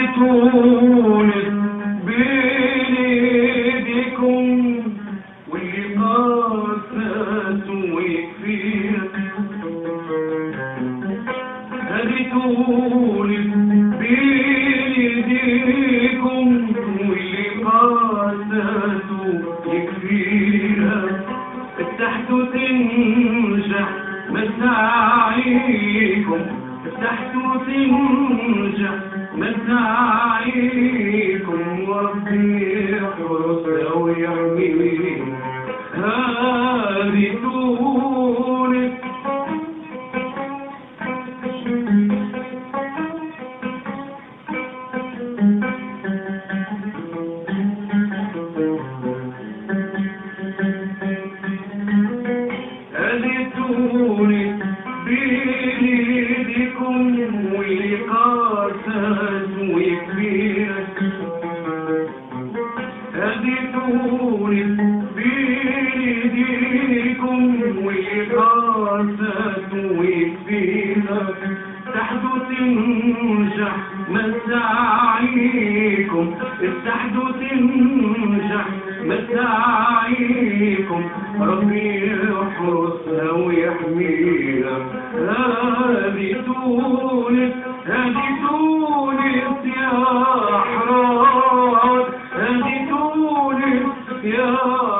هديتوني بين ايديكم واللي قاسات ويكفيك. هديتوني بين ايديكم واللي قاسات ويكفيها. افتحتوا تنجح مساعيكم، افتحتوا تنجح مساعيكم، وربي يحرسها ويحميك. هديتوني هديتوني بين ايديكم واللي قاسات ويكفيك. هديتوني بين ايديكم واللي قاسات ويكفيك. افتحتوا تنجح مساعيكم، افتحتوا تنجح مساعيكم، ربي يحرسها ويحميها. هديتوني هديتوني يا أحرار، هديتوني يا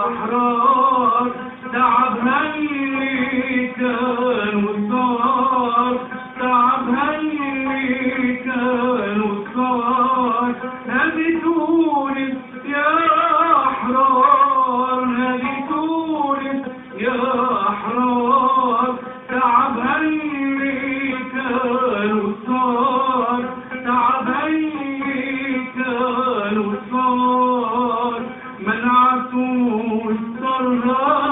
أحرار. تعبها اللي كان وصار، تعبها اللي كان وصار. هديتوني يا أحرار، هديتوني يا أحرار. تعبها اللي كان وصار، تعبها اللي كان وصار. منعتوا السر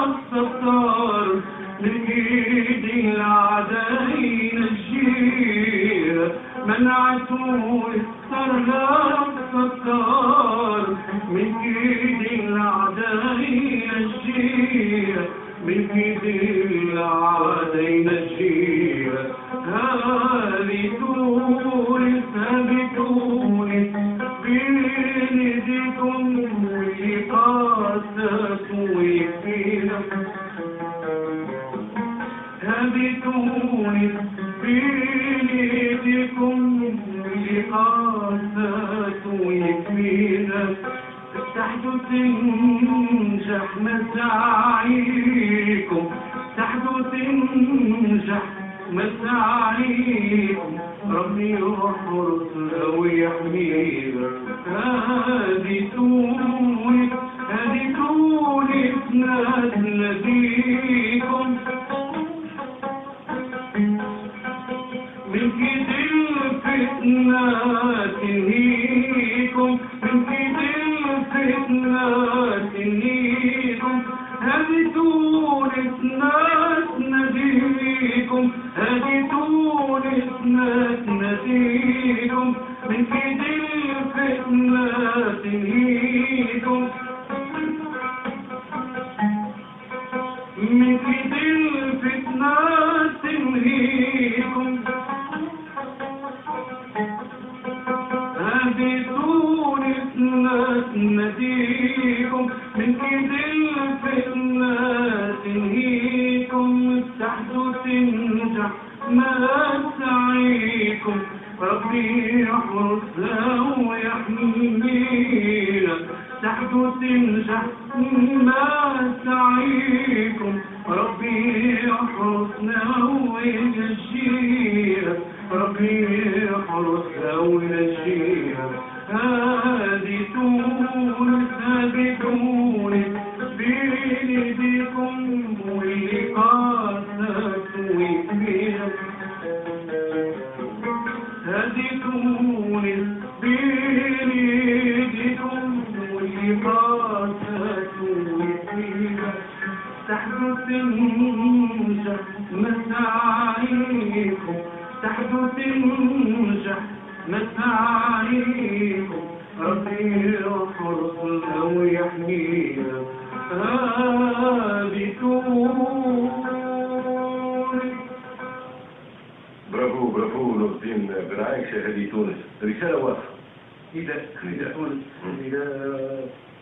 الستار من ايد العداء ينجيها. منعتوا السر الستار من ايد العداء ينجيها، من ايد العداء ينجيها. هديتوني هديتوني بين ايديكم واللي قاسات ويكفينا. هديتوني بين ايديكم واللي قاسات ويكفينا. افتحتوا تنجح مساعيكم، افتحتوا تنجح مساعيكم، ربي يحرسها ويحميها. هديتوني هديتوني ناديكم من كيد الفتنة تنهيكم، من كيد الفتنة تنهيكم. هديتوني ناديكم، هديتوني ناديكم من كيد الفتنة تنهيكم، من كيد الفتنة تنهيكم. هديتوني ناديكم من كيد الفتنة تنهيكم. افتحتوا تنجح مساعيكم، ربي يحرسها ويحميها. افتحتوا تنجح مساعيكم، ربي يحرسنا وينجيها، ربي يحرسها وينجيها. هديتوني هديتوني بين ايديكم واللي قاسات ويكفيها. هديتوني بين ايديكم واللي قاسات ويكفيها. تحدث تنجح مساعيكم، تحدث تنجح مساعيكم. رفيع حرص أو يحميها هابطون. برافو برافو نور الدين برعاية شهادي تونس. رسالة واضحة. إذا تونس إذا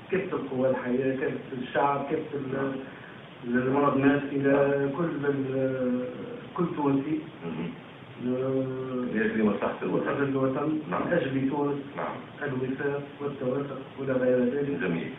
كيف القوى الحياة، كيف الشعب، كيف المرض الناس، إلى كل تونسي لأجل مصلحة الوطن. من أجل تونس. نعم. الوفاق والتوافق ولا غير ذلك. جميل.